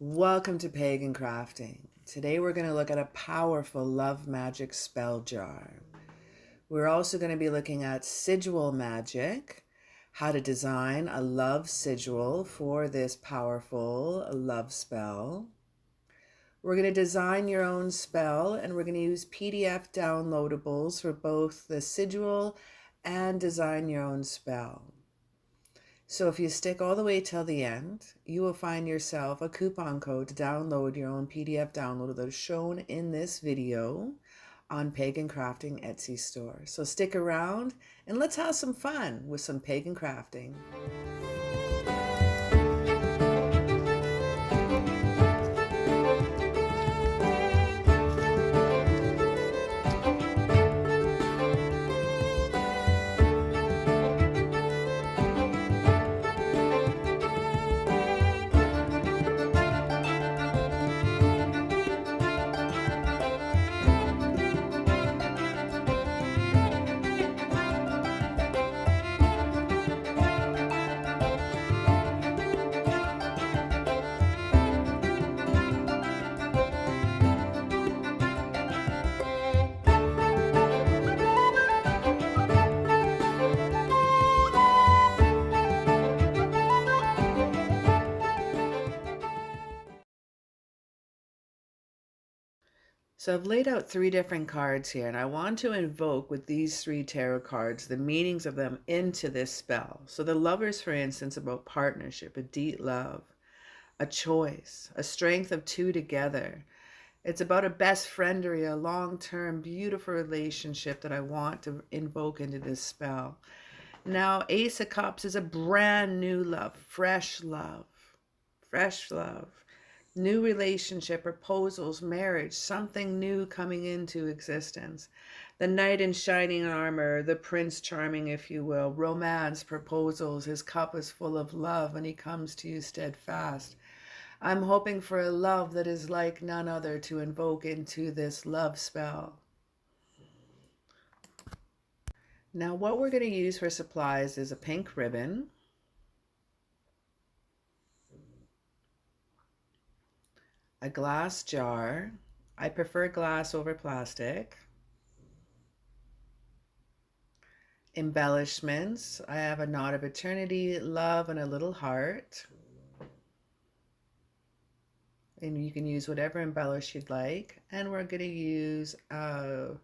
Welcome to Pagan Crafting. Today we're going to look at a powerful love magic spell jar. We're also going to be looking at sigil magic, how to design a love sigil for this powerful love spell. We're going to design your own spell, and we're going to use PDF downloadables for both the sigil and design your own spell. So if you stick all the way till the end, you will find yourself a coupon code to download your own PDF downloader that is shown in this video on Pagan Crafting Etsy store. So stick around and let's have some fun with some Pagan Crafting. So I've laid out 3 different cards here, and I want to invoke with these 3 tarot cards the meanings of them into this spell. So the Lovers, for instance, about partnership, a deep love, a choice, a strength of 2 together. It's about a best friendery, a long-term, beautiful relationship that I want to invoke into this spell. Now, Ace of Cups is a brand new love, fresh love, new relationship, proposals, marriage, something new coming into existence. The Knight in shining armor, the Prince Charming, if you will, romance, proposals. His cup is full of love and he comes to you steadfast. I'm hoping for a love that is like none other to invoke into this love spell. Now what we're going to use for supplies is a pink ribbon, a glass jar. I prefer glass over plastic. Embellishments. I have a knot of eternity, love, and a little heart. And you can use whatever embellish you'd like. And we're going to use 4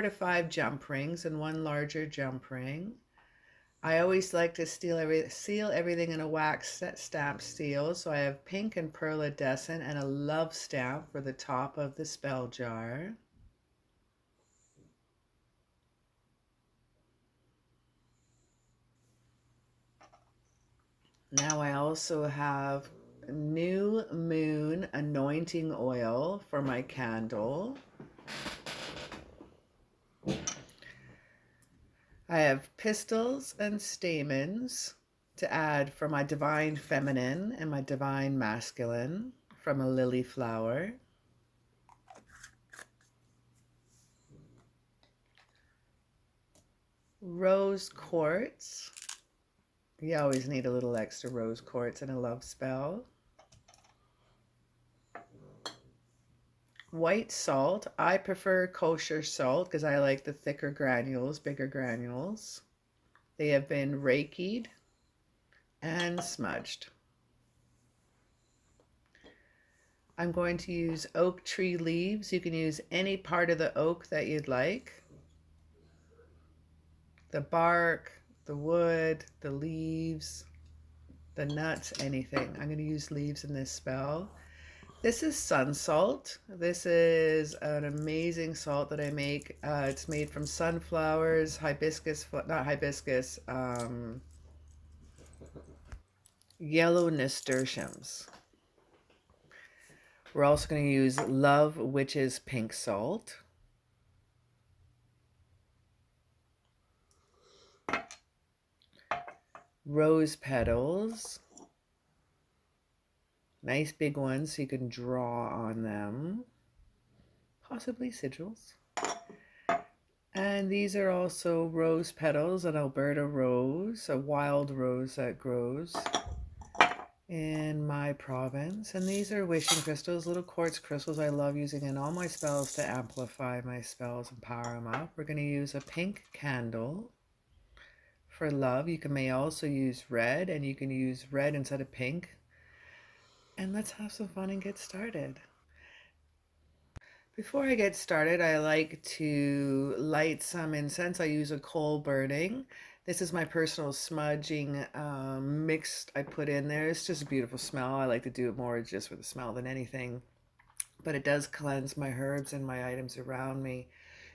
to 5 jump rings and 1 larger jump ring. I always like to seal everything in a wax stamp seal. So I have pink and pearlescent and a love stamp for the top of the spell jar. Now I also have New Moon anointing oil for my candle. I have pistils and stamens to add for my divine feminine and my divine masculine from a lily flower. Rose quartz. You always need a little extra rose quartz in a love spell. White salt. I prefer kosher salt because I like the thicker granules, bigger granules. They have been Reiki'd and smudged. I'm going to use oak tree leaves. You can use any part of the oak that you'd like. The bark, the wood, the leaves, the nuts, anything. I'm going to use leaves in this spell. This is sun salt. This is an amazing salt that I make. It's made from sunflowers, yellow nasturtiums. We're also going to use Love Witch's pink salt. Rose petals. Nice big ones so you can draw on them. Possibly sigils. And these are also rose petals, an Alberta rose, a wild rose that grows. in my province. And these are wishing crystals, little quartz crystals I love using in all my spells to amplify my spells and power them up. We're going to use a pink candle for love. You may also use red, and you can use red instead of pink. And let's have some fun and get started. Before I get started, I like to light some incense. I use a coal burning. This is my personal smudging mix I put in there. It's just a beautiful smell. I like to do it more just for the smell than anything. But it does cleanse my herbs and my items around me.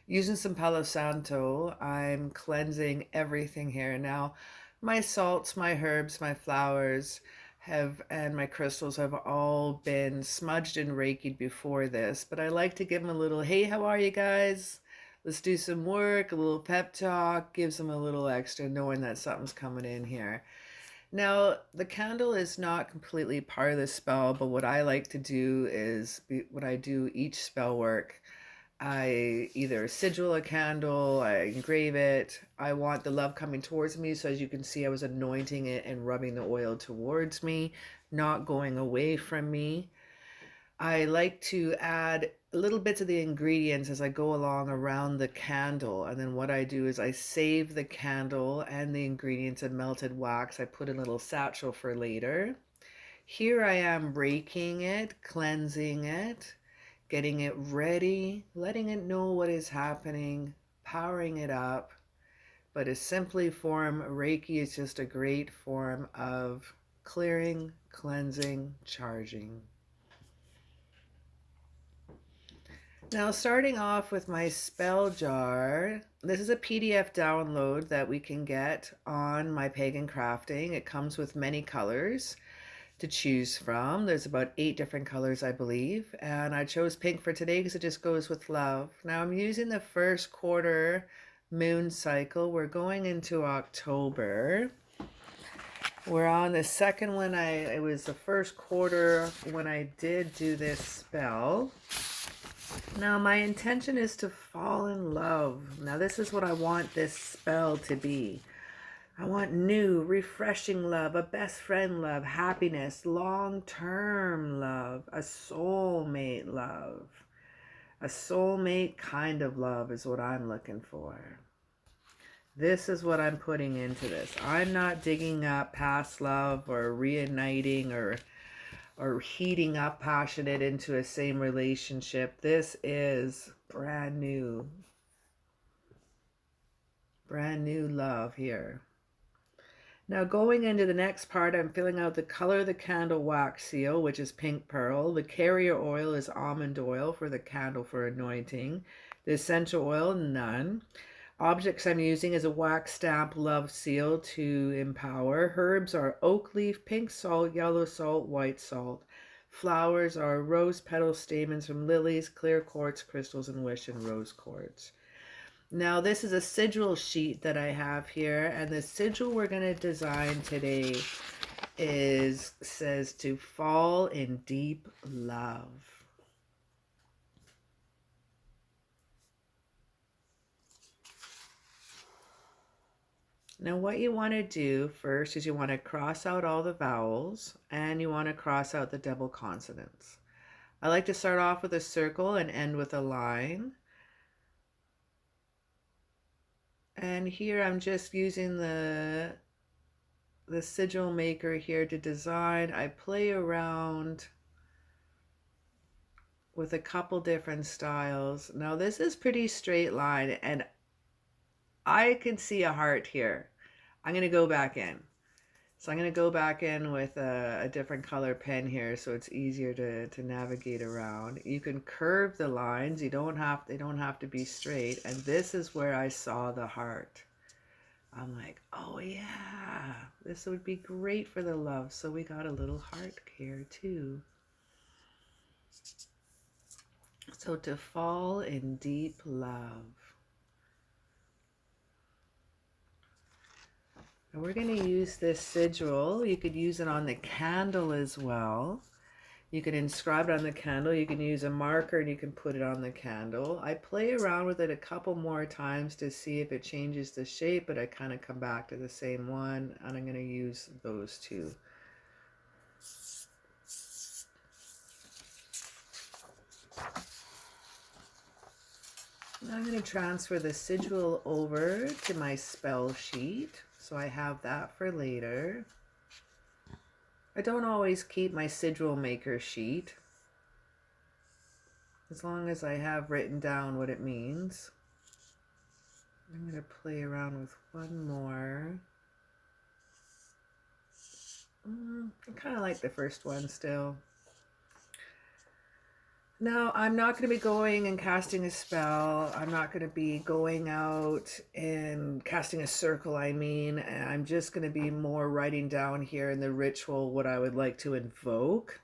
Using some Palo Santo, I'm cleansing everything here. Now, my salts, my herbs, my flowers and my crystals have all been smudged and reikied before this, but I like to give them a little, hey, how are you guys? Let's do some work, a little pep talk, gives them a little extra knowing that something's coming in here. Now, the candle is not completely part of the spell, but what I like to do is, when I do each spell work, I either sigil a candle, I engrave it. I want the love coming towards me. So as you can see, I was anointing it and rubbing the oil towards me, not going away from me. I like to add little bits of the ingredients as I go along around the candle. And then what I do is I save the candle and the ingredients in melted wax. I put in a little satchel for later. Here I am raking it, cleansing it, getting it ready, letting it know what is happening, powering it up. But a simply form, Reiki is just a great form of clearing, cleansing, charging. Now, starting off with my spell jar, this is a PDF download that we can get on my Pagan Crafting. It comes with many colors to choose from. There's about 8 different colors, I believe, and I chose pink for today because it just goes with love. Now I'm using the first quarter moon cycle. We're going into October. We're on the second one. It was the first quarter when I did do this spell. Now my intention is to fall in love. Now this is what I want this spell to be. I want new, refreshing love, a best friend love, happiness, long-term love, a soulmate love. A soulmate kind of love is what I'm looking for. This is what I'm putting into this. I'm not digging up past love or reuniting or heating up passionate into a same relationship. This is brand new love here. Now going into the next part, I'm filling out the color of the candle wax seal, which is pink pearl. The carrier oil is almond oil for the candle for anointing. The essential oil, none. Objects I'm using is a wax stamp love seal to empower. Herbs are oak leaf, pink salt, yellow salt, white salt. Flowers are rose petal stamens from lilies, clear quartz crystals, and wish and rose quartz. Now this is a sigil sheet that I have here, and the sigil we're going to design today says to fall in deep love. Now what you want to do first is you want to cross out all the vowels and you want to cross out the double consonants. I like to start off with a circle and end with a line. And here I'm just using the sigil maker here to design. I play around with a couple different styles. Now this is pretty straight line and I can see a heart here. I'm going to go back in. So I'm going to go back in with a different color pen here so it's easier to navigate around. You can curve the lines. They don't have to be straight. And this is where I saw the heart. I'm like, oh yeah, this would be great for the love. So we got a little heart here too. So to fall in deep love. And we're going to use this sigil. You could use it on the candle as well. You can inscribe it on the candle. You can use a marker and you can put it on the candle. I play around with it a couple more times to see if it changes the shape, but I kind of come back to the same one, and I'm going to use those two. I'm going to transfer the sigil over to my spell sheet, so I have that for later. I don't always keep my sigil maker sheet, as long as I have written down what it means. I'm going to play around with one more. I kind of like the first one still. Now, I'm not going to be going and casting a spell. I'm not going to be going out and casting a circle, I'm just going to be more writing down here in the ritual what I would like to invoke,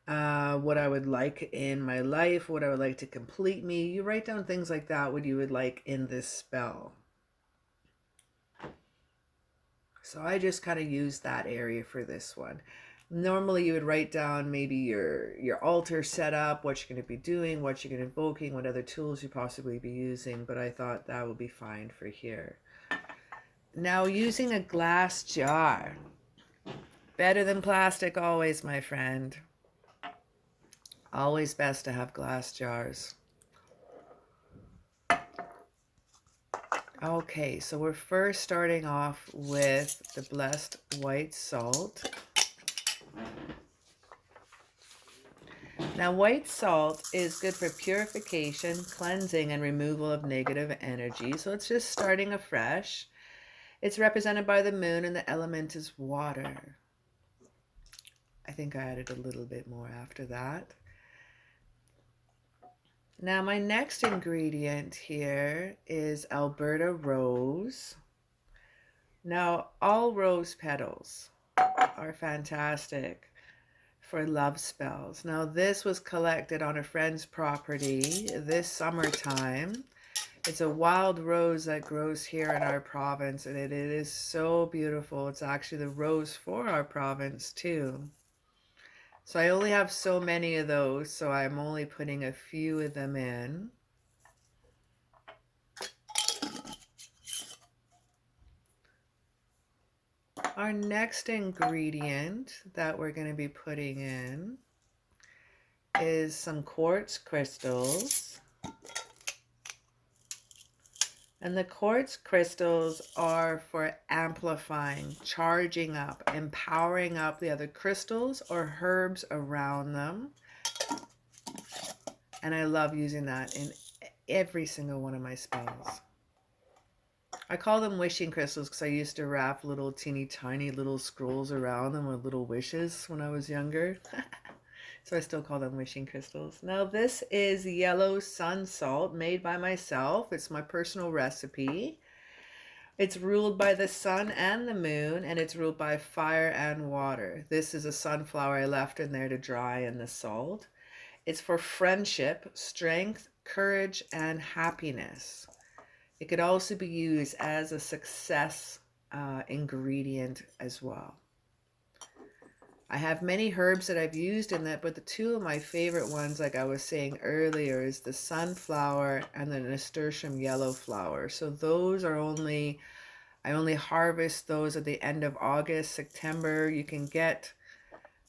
what I would like in my life, what I would like to complete me. You write down things like that, what you would like in this spell. So I just kind of use that area for this one. Normally you would write down maybe your altar setup, what you're going to be doing, what you're going to be invoking, what other tools you possibly be using, but I thought that would be fine for here. Now, using a glass jar. Better than plastic always, my friend. Always best to have glass jars. Okay, so we're first starting off with the blessed white salt. Now, white salt is good for purification, cleansing, and removal of negative energy. So it's just starting afresh. It's represented by the moon, and the element is water. I think I added a little bit more after that. Now, my next ingredient here is Alberta rose. Now, all rose petals are fantastic for love spells. Now, this was collected on a friend's property this summertime. It's a wild rose that grows here in our province, and it is so beautiful. It's actually the rose for our province too. So I only have so many of those, so I'm only putting a few of them in. Our next ingredient that we're going to be putting in is some quartz crystals. And the quartz crystals are for amplifying, charging up, empowering up the other crystals or herbs around them. And I love using that in every single one of my spells. I call them wishing crystals because I used to wrap little teeny tiny little scrolls around them with little wishes when I was younger. So I still call them wishing crystals. Now this is yellow sun salt made by myself. It's my personal recipe. It's ruled by the sun and the moon, and it's ruled by fire and water. This is a sunflower I left in there to dry in the salt. It's for friendship, strength, courage, and happiness. It could also be used as a success ingredient as well. I have many herbs that I've used in that, but the two of my favorite ones, like I was saying earlier, is the sunflower and the nasturtium yellow flower. So those are I only harvest those at the end of August, September. You can get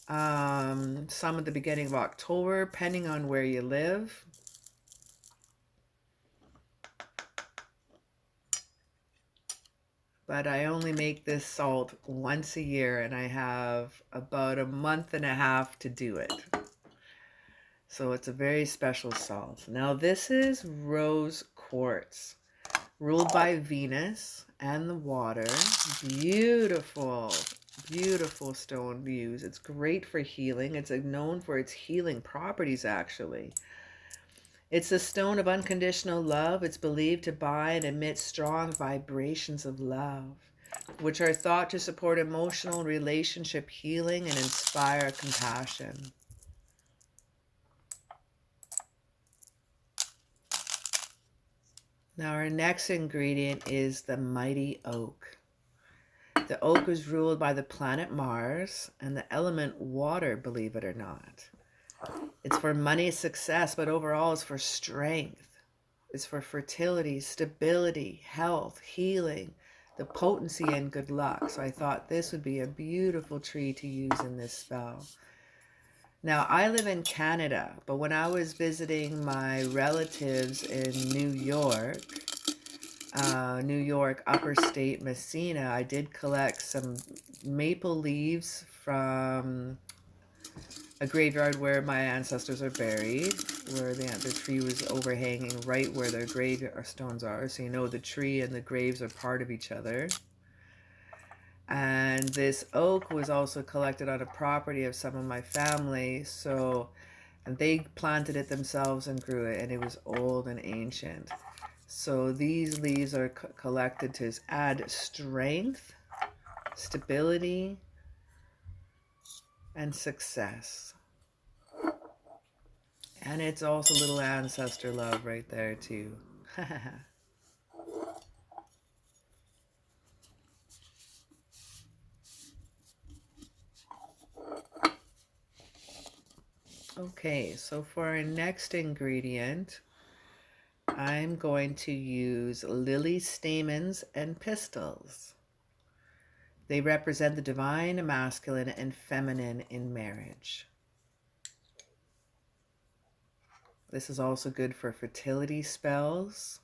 some at the beginning of October, depending on where you live. But I only make this salt once a year, and I have about a month and a half to do it. So it's a very special salt. Now this is rose quartz, ruled by Venus and the water. Beautiful, beautiful stone to use. It's great for healing. It's known for its healing properties, actually. It's the stone of unconditional love. It's believed to bind and emit strong vibrations of love, which are thought to support emotional relationship healing and inspire compassion. Now our next ingredient is the mighty oak. The oak is ruled by the planet Mars and the element water, believe it or not. It's for money, success, but overall it's for strength. It's for fertility, stability, health, healing, the potency, and good luck. So I thought this would be a beautiful tree to use in this spell. Now, I live in Canada, but when I was visiting my relatives in New York, upper state Messina, I did collect some maple leaves from a graveyard where my ancestors are buried, where the tree was overhanging right where their gravestones are. So you know the tree and the graves are part of each other. And this oak was also collected on a property of some of my family. So, and they planted it themselves and grew it, and it was old and ancient. So these leaves are collected to add strength, stability, and success. And it's also little ancestor love right there too. Okay, so for our next ingredient, I'm going to use lily stamens and pistils. They represent the divine, masculine, and feminine in marriage. This is also good for fertility spells,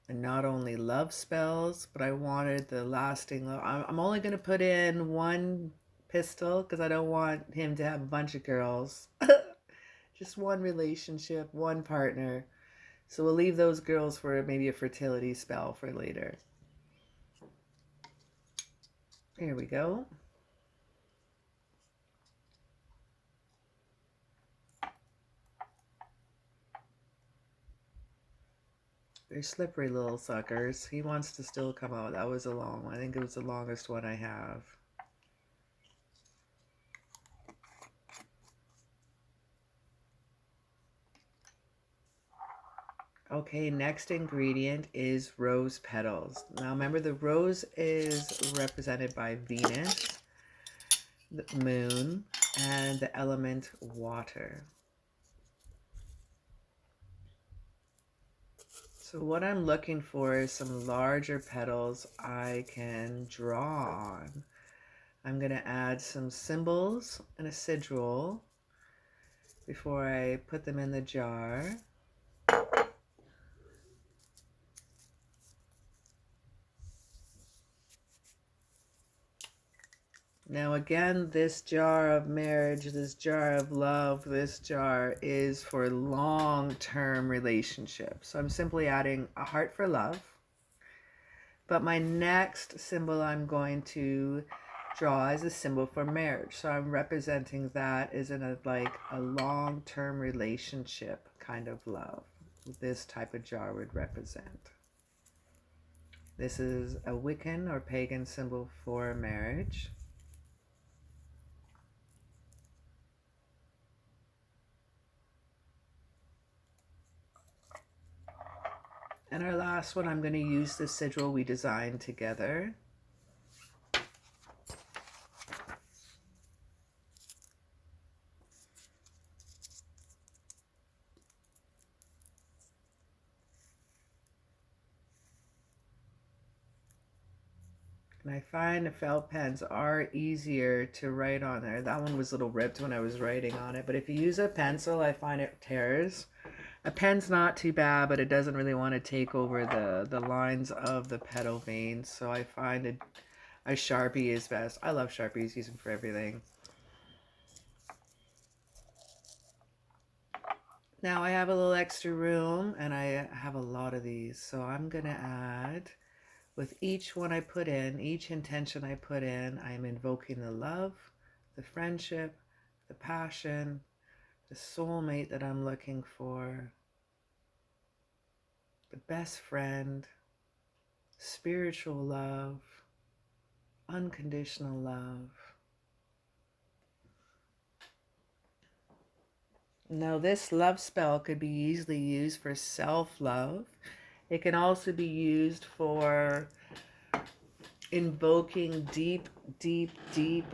and not only love spells, but I wanted the lasting love. I'm only going to put in one pistol because I don't want him to have a bunch of girls. Just one relationship, one partner. So we'll leave those girls for maybe a fertility spell for later. Here we go. They're slippery little suckers. He wants to still come out. That was a long one. I think it was the longest one I have. Okay, next ingredient is rose petals. Now remember, the rose is represented by Venus, the moon, and the element water. So what I'm looking for is some larger petals I can draw on. I'm going to add some symbols and a sigil before I put them in the jar. Now again, this jar of marriage, this jar of love, this jar is for long-term relationships. So I'm simply adding a heart for love. But my next symbol I'm going to draw is a symbol for marriage. So I'm representing that as in a long-term relationship kind of love. This type of jar would represent. This is a Wiccan or pagan symbol for marriage. And our last one, I'm going to use the sigil we designed together. And I find the felt pens are easier to write on there. That one was a little ripped when I was writing on it. But if you use a pencil, I find it tears. A pen's not too bad, but it doesn't really want to take over the lines of the petal veins. So I find a Sharpie is best. I love Sharpies, use them for everything. Now I have a little extra room and I have a lot of these. So I'm going to add, with each one I put in, each intention I put in, I'm invoking the love, the friendship, the passion, the soulmate that I'm looking for, the best friend, spiritual love, unconditional love. Now this love spell could be easily used for self-love. It can also be used for invoking deep, deep, deep,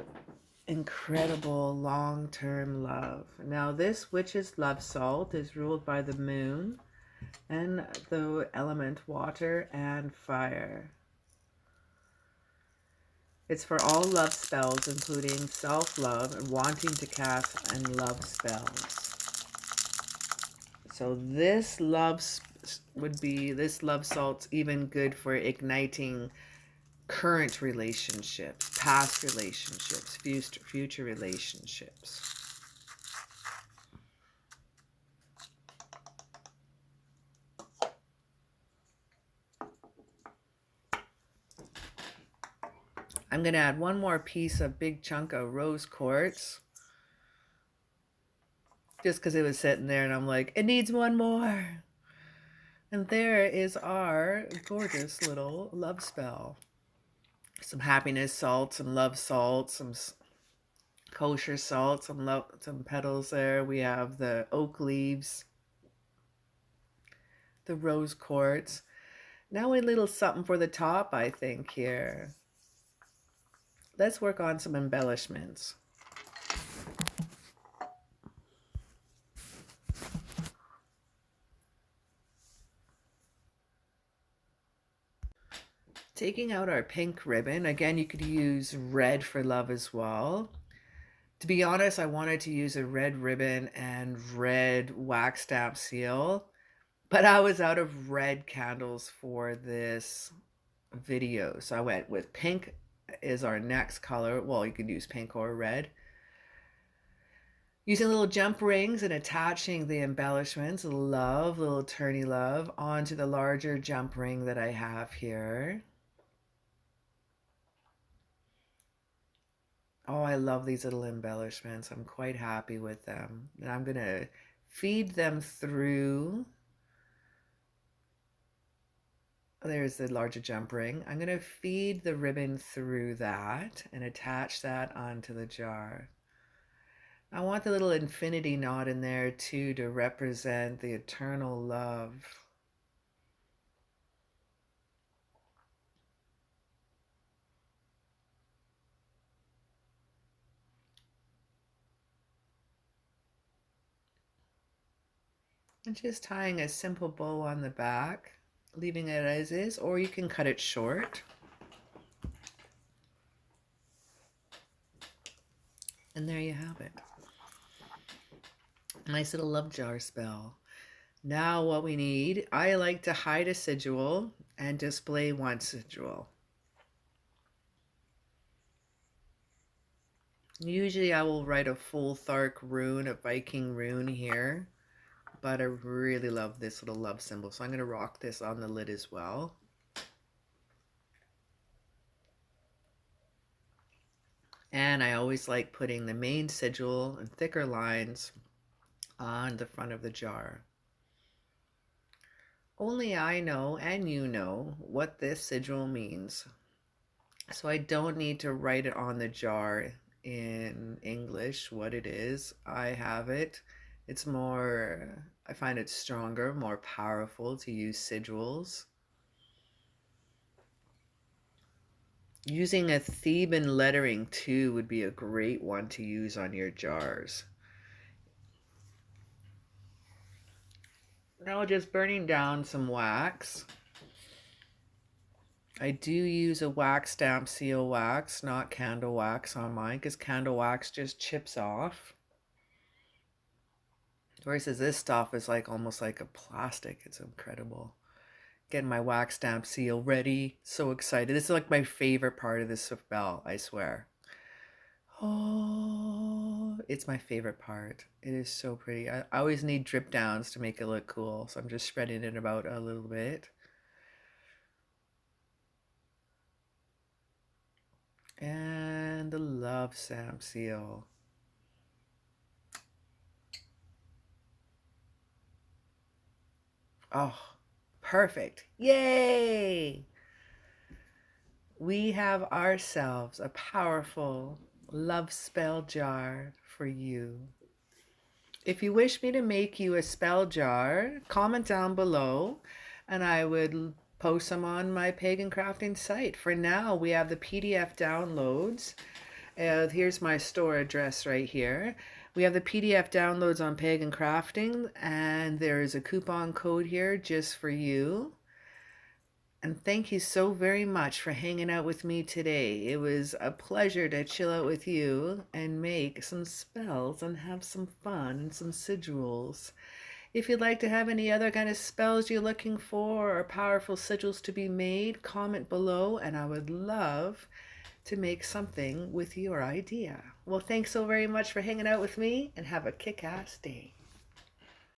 incredible long-term love. Now this witch's love salt is ruled by the moon and the element water and fire. It's for all love spells, including self-love and wanting to cast and love spells. So this this love salt's even good for igniting current relationships, past relationships, future relationships. I'm going to add one more piece of big chunk of rose quartz, just because it was sitting there and I'm like, it needs one more. And there is our gorgeous little love spell. Some happiness salt, some love salt, some kosher salt, some petals there. We have the oak leaves, the rose quartz. Now a little something for the top, I think, here. Let's work on some embellishments. Taking out our pink ribbon. Again, you could use red for love as well. To be honest, I wanted to use a red ribbon and red wax stamp seal, but I was out of red candles for this video. So I went with pink is our next color. Well, you could use pink or red. Using little jump rings and attaching the embellishments, love, little turny love, onto the larger jump ring that I have here. Oh, I love these little embellishments. I'm quite happy with them. And I'm going to feed them through. There's the larger jump ring. I'm going to feed the ribbon through that and attach that onto the jar. I want the little infinity knot in there too to represent the eternal love. And just tying a simple bow on the back, leaving it as is, or you can cut it short. And there you have it. Nice little love jar spell. Now what we need, I like to hide a sigil and display one sigil. Usually I will write a full Thark rune, a Viking rune here, but I really love this little love symbol. So I'm going to rock this on the lid as well. And I always like putting the main sigil and thicker lines on the front of the jar. Only I know and you know what this sigil means. So I don't need to write it on the jar in English what it is. I have it. It's more, I find it stronger, more powerful to use sigils. Using a Theban lettering too would be a great one to use on your jars. Now just burning down some wax. I do use a wax stamp seal wax, not candle wax on mine, because candle wax just chips off. Versus this stuff is like almost like a plastic. It's incredible. Getting my wax stamp seal ready. So excited. This is like my favorite part of this spell, I swear. Oh, it's my favorite part. It is so pretty. I always need drip downs to make it look cool. So I'm just spreading it about a little bit. And the love stamp seal. Oh, perfect. Yay! We have ourselves a powerful love spell jar for you. If you wish me to make you a spell jar, comment down below and I would post them on my Pagan Crafting site. For now, we have the PDF downloads. Here's my store address right here. We have the PDF downloads on Pagan Crafting, and there is a coupon code here just for you. And thank you so very much for hanging out with me today. It was a pleasure to chill out with you and make some spells and have some fun and some sigils. If you'd like to have any other kind of spells you're looking for or powerful sigils to be made, comment below and I would love to make something with your idea. Well, thanks so very much for hanging out with me and have a kick-ass day.